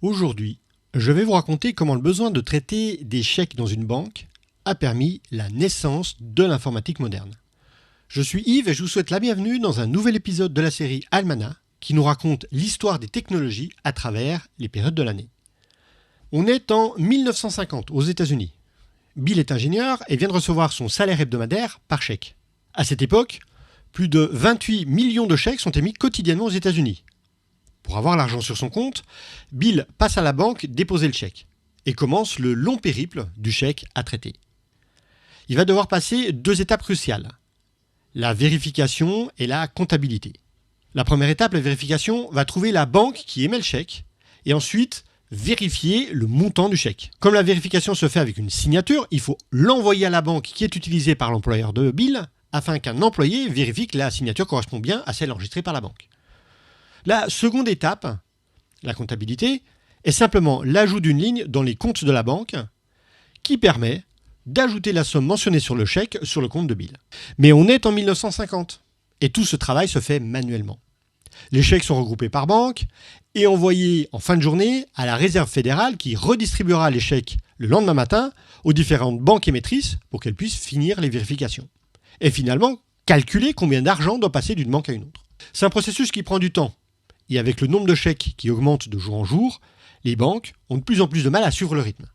Aujourd'hui, je vais vous raconter comment le besoin de traiter des chèques dans une banque a permis la naissance de l'informatique moderne. Je suis Yves et je vous souhaite la bienvenue dans un nouvel épisode de la série Almanach qui nous raconte l'histoire des technologies à travers les périodes de l'année. On est en 1950 aux États-Unis. Bill est ingénieur et vient de recevoir son salaire hebdomadaire par chèque. À cette époque, plus de 28 millions de chèques sont émis quotidiennement aux États-Unis. Pour avoir l'argent sur son compte, Bill passe à la banque déposer le chèque et commence le long périple du chèque à traiter. Il va devoir passer deux étapes cruciales, la vérification et la comptabilité. La première étape, la vérification, va trouver la banque qui émet le chèque et ensuite vérifier le montant du chèque. Comme la vérification se fait avec une signature, il faut l'envoyer à la banque qui est utilisée par l'employeur de Bill afin qu'un employé vérifie que la signature correspond bien à celle enregistrée par la banque. La seconde étape, la comptabilité, est simplement l'ajout d'une ligne dans les comptes de la banque qui permet d'ajouter la somme mentionnée sur le chèque sur le compte de Bill. Mais on est en 1950 et tout ce travail se fait manuellement. Les chèques sont regroupés par banque et envoyés en fin de journée à la Réserve fédérale qui redistribuera les chèques le lendemain matin aux différentes banques émettrices pour qu'elles puissent finir les vérifications. Et finalement, calculer combien d'argent doit passer d'une banque à une autre. C'est un processus qui prend du temps. Et avec le nombre de chèques qui augmente de jour en jour, les banques ont de plus en plus de mal à suivre le rythme.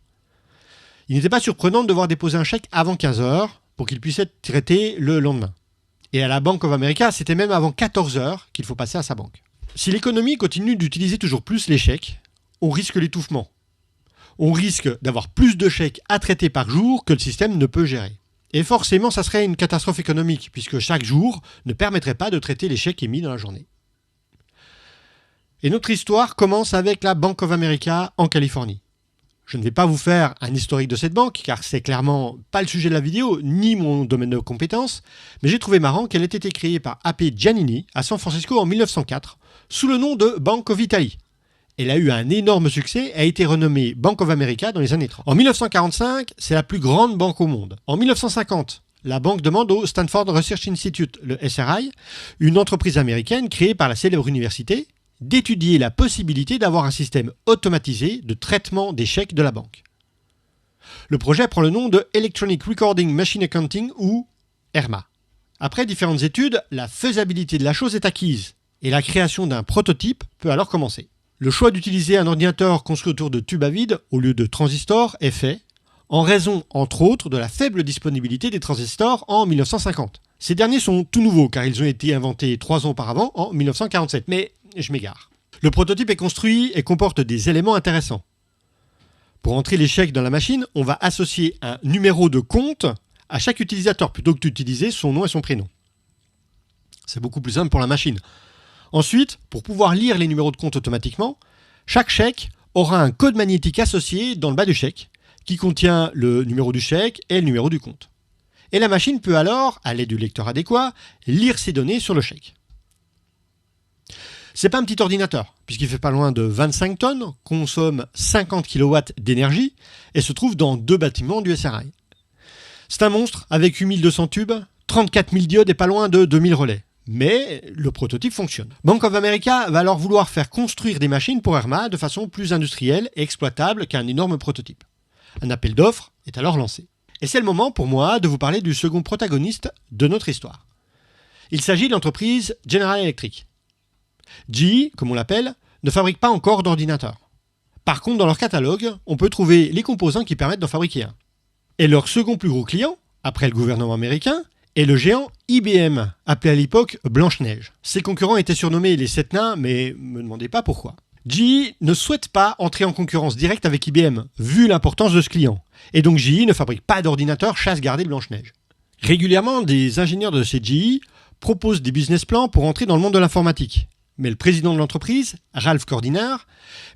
Il n'était pas surprenant de devoir déposer un chèque avant 15 heures pour qu'il puisse être traité le lendemain. Et à la Bank of America, c'était même avant 14 heures qu'il faut passer à sa banque. Si l'économie continue d'utiliser toujours plus les chèques, on risque l'étouffement. On risque d'avoir plus de chèques à traiter par jour que le système ne peut gérer. Et forcément, ça serait une catastrophe économique, puisque chaque jour ne permettrait pas de traiter les chèques émis dans la journée. Et notre histoire commence avec la Bank of America en Californie. Je ne vais pas vous faire un historique de cette banque, car c'est clairement pas le sujet de la vidéo, ni mon domaine de compétence, mais j'ai trouvé marrant qu'elle ait été créée par A.P. Giannini à San Francisco en 1904, sous le nom de Bank of Italy. Elle a eu un énorme succès et a été renommée Bank of America dans les années 30. En 1945, c'est la plus grande banque au monde. En 1950, la banque demande au Stanford Research Institute, le SRI, une entreprise américaine créée par la célèbre université, d'étudier la possibilité d'avoir un système automatisé de traitement des chèques de la banque. Le projet prend le nom de Electronic Recording Machine Accounting ou ERMA. Après différentes études, la faisabilité de la chose est acquise et la création d'un prototype peut alors commencer. Le choix d'utiliser un ordinateur construit autour de tubes à vide au lieu de transistors est fait, en raison, entre autres, de la faible disponibilité des transistors en 1950. Ces derniers sont tout nouveaux car ils ont été inventés 3 ans auparavant, en 1947, mais je m'égare. Le prototype est construit et comporte des éléments intéressants. Pour entrer les chèques dans la machine, on va associer un numéro de compte à chaque utilisateur plutôt que d'utiliser son nom et son prénom. C'est beaucoup plus simple pour la machine. Ensuite, pour pouvoir lire les numéros de compte automatiquement, chaque chèque aura un code magnétique associé dans le bas du chèque qui contient le numéro du chèque et le numéro du compte. Et la machine peut alors, à l'aide du lecteur adéquat, lire ces données sur le chèque. C'est pas un petit ordinateur, puisqu'il fait pas loin de 25 tonnes, consomme 50 kW d'énergie et se trouve dans 2 bâtiments du SRI. C'est un monstre avec 8200 tubes, 34 000 diodes et pas loin de 2000 relais. Mais le prototype fonctionne. Bank of America va alors vouloir faire construire des machines pour ERMA de façon plus industrielle et exploitable qu'un énorme prototype. Un appel d'offres est alors lancé. Et c'est le moment pour moi de vous parler du second protagoniste de notre histoire. Il s'agit de l'entreprise General Electric. GE, comme on l'appelle, ne fabrique pas encore d'ordinateur. Par contre, dans leur catalogue, on peut trouver les composants qui permettent d'en fabriquer un. Et leur second plus gros client, après le gouvernement américain, est le géant IBM, appelé à l'époque Blanche-Neige. Ses concurrents étaient surnommés les 7 nains, mais me demandez pas pourquoi. GE ne souhaite pas entrer en concurrence directe avec IBM, vu l'importance de ce client. Et donc GE ne fabrique pas d'ordinateur chasse-gardée Blanche-Neige. Régulièrement, des ingénieurs de chez GE proposent des business plans pour entrer dans le monde de l'informatique. Mais le président de l'entreprise, Ralph Kordiner,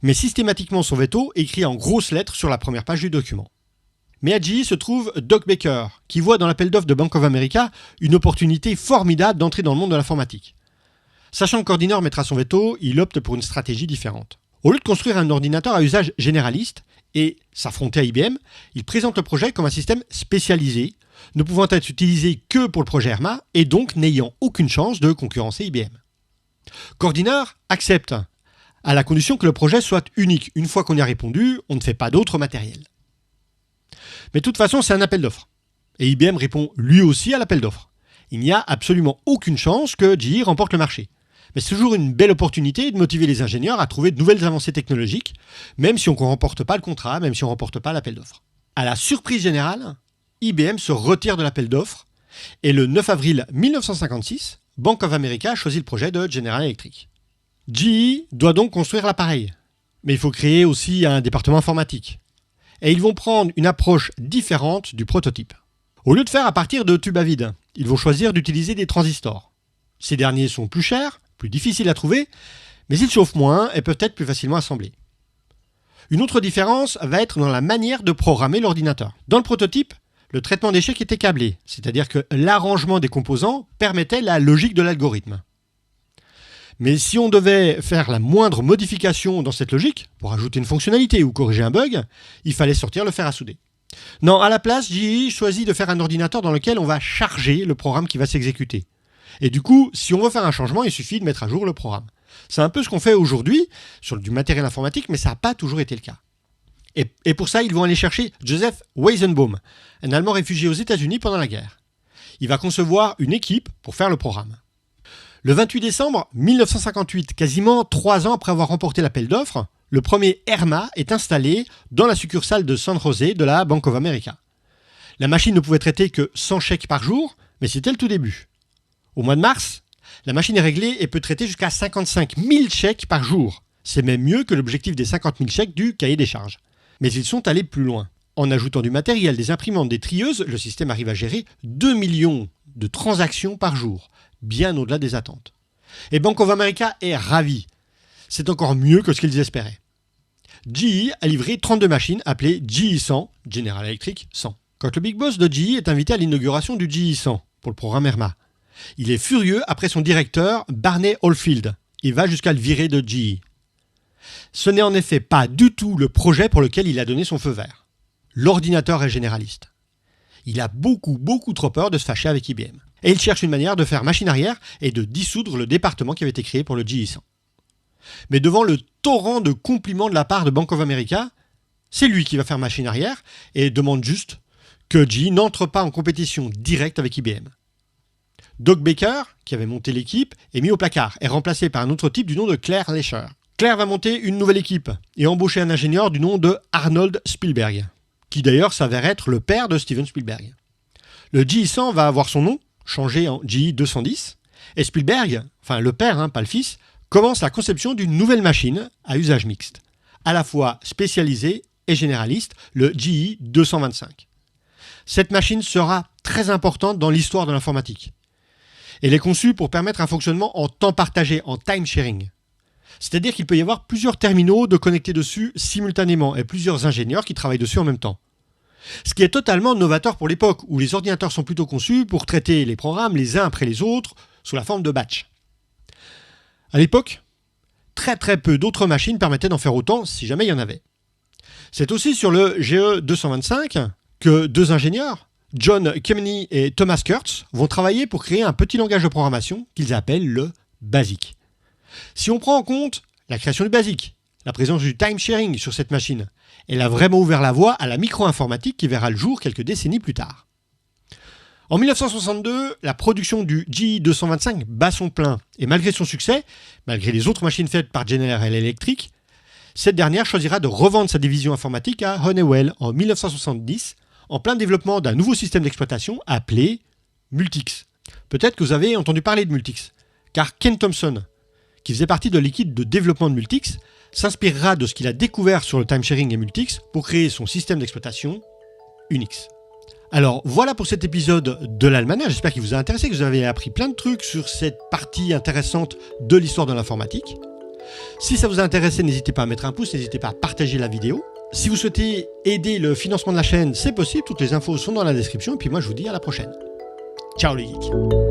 met systématiquement son veto écrit en grosses lettres sur la première page du document. Mais à GE se trouve Doc Baker, qui voit dans l'appel d'offres de Bank of America une opportunité formidable d'entrer dans le monde de l'informatique. Sachant que Kordiner mettra son veto, il opte pour une stratégie différente. Au lieu de construire un ordinateur à usage généraliste et s'affronter à IBM, il présente le projet comme un système spécialisé, ne pouvant être utilisé que pour le projet ERMA et donc n'ayant aucune chance de concurrencer IBM. Kordiner accepte, à la condition que le projet soit unique. Une fois qu'on y a répondu, on ne fait pas d'autre matériel. Mais de toute façon, c'est un appel d'offres. Et IBM répond lui aussi à l'appel d'offres. Il n'y a absolument aucune chance que GE remporte le marché. Mais c'est toujours une belle opportunité de motiver les ingénieurs à trouver de nouvelles avancées technologiques, même si on ne remporte pas le contrat, même si on ne remporte pas l'appel d'offres. À la surprise générale, IBM se retire de l'appel d'offres et le 9 avril 1956, Bank of America choisit le projet de General Electric. GE doit donc construire l'appareil, mais il faut créer aussi un département informatique. Et ils vont prendre une approche différente du prototype. Au lieu de faire à partir de tubes à vide, ils vont choisir d'utiliser des transistors. Ces derniers sont plus chers, plus difficiles à trouver, mais ils chauffent moins et peuvent être plus facilement assemblés. Une autre différence va être dans la manière de programmer l'ordinateur. Dans le prototype, le traitement d'échecs était câblé, c'est-à-dire que l'arrangement des composants permettait la logique de l'algorithme. Mais si on devait faire la moindre modification dans cette logique, pour ajouter une fonctionnalité ou corriger un bug, il fallait sortir le fer à souder. Non, à la place, GE choisit de faire un ordinateur dans lequel on va charger le programme qui va s'exécuter. Et du coup, si on veut faire un changement, il suffit de mettre à jour le programme. C'est un peu ce qu'on fait aujourd'hui sur du matériel informatique, mais ça n'a pas toujours été le cas. Et pour ça, ils vont aller chercher Joseph Weizenbaum, un Allemand réfugié aux États-Unis pendant la guerre. Il va concevoir une équipe pour faire le programme. Le 28 décembre 1958, quasiment 3 ans après avoir remporté l'appel d'offres, le premier ERMA est installé dans la succursale de San José de la Bank of America. La machine ne pouvait traiter que 100 chèques par jour, mais c'était le tout début. Au mois de mars, la machine est réglée et peut traiter jusqu'à 55 000 chèques par jour. C'est même mieux que l'objectif des 50 000 chèques du cahier des charges. Mais ils sont allés plus loin. En ajoutant du matériel, des imprimantes, des trieuses, le système arrive à gérer 2 millions de transactions par jour, bien au-delà des attentes. Et Bank of America est ravi. C'est encore mieux que ce qu'ils espéraient. GE a livré 32 machines appelées GE 100, General Electric 100. Quand le big boss de GE est invité à l'inauguration du GE 100 pour le programme ERMA, il est furieux après son directeur, Barney Oldfield. Il va jusqu'à le virer de GE. Ce n'est en effet pas du tout le projet pour lequel il a donné son feu vert. L'ordinateur est généraliste. Il a beaucoup trop peur de se fâcher avec IBM. Et il cherche une manière de faire machine arrière et de dissoudre le département qui avait été créé pour le GE 100. Mais devant le torrent de compliments de la part de Bank of America, c'est lui qui va faire machine arrière et demande juste que GE n'entre pas en compétition directe avec IBM. Doug Baker, qui avait monté l'équipe, est mis au placard et remplacé par un autre type du nom de Claire Lesher. Claire va monter une nouvelle équipe et embaucher un ingénieur du nom de Arnold Spielberg, qui d'ailleurs s'avère être le père de Steven Spielberg. Le GE 100 va avoir son nom, changé en GE 210, et Spielberg, enfin le père, pas le fils, commence la conception d'une nouvelle machine à usage mixte, à la fois spécialisée et généraliste, le GE 225. Cette machine sera très importante dans l'histoire de l'informatique. Elle est conçue pour permettre un fonctionnement en temps partagé, en time sharing. C'est-à-dire qu'il peut y avoir plusieurs terminaux de connectés dessus simultanément et plusieurs ingénieurs qui travaillent dessus en même temps. Ce qui est totalement novateur pour l'époque, où les ordinateurs sont plutôt conçus pour traiter les programmes les uns après les autres sous la forme de batch. À l'époque, très peu d'autres machines permettaient d'en faire autant si jamais il y en avait. C'est aussi sur le GE 225 que 2 ingénieurs, John Kemeny et Thomas Kurtz, vont travailler pour créer un petit langage de programmation qu'ils appellent le BASIC. Si on prend en compte la création du BASIC, la présence du time sharing sur cette machine, elle a vraiment ouvert la voie à la micro-informatique qui verra le jour quelques décennies plus tard. En 1962, la production du GE 225 bat son plein et malgré son succès, malgré les autres machines faites par General Electric, cette dernière choisira de revendre sa division informatique à Honeywell en 1970 en plein développement d'un nouveau système d'exploitation appelé Multics. Peut-être que vous avez entendu parler de Multics, car Ken Thompson, qui faisait partie de l'équipe de développement de Multics, s'inspirera de ce qu'il a découvert sur le timesharing et Multics pour créer son système d'exploitation Unix. Alors voilà pour cet épisode de l'Almanach, j'espère qu'il vous a intéressé, que vous avez appris plein de trucs sur cette partie intéressante de l'histoire de l'informatique. Si ça vous a intéressé, n'hésitez pas à mettre un pouce, n'hésitez pas à partager la vidéo. Si vous souhaitez aider le financement de la chaîne, c'est possible, toutes les infos sont dans la description, et puis moi je vous dis à la prochaine. Ciao les geeks.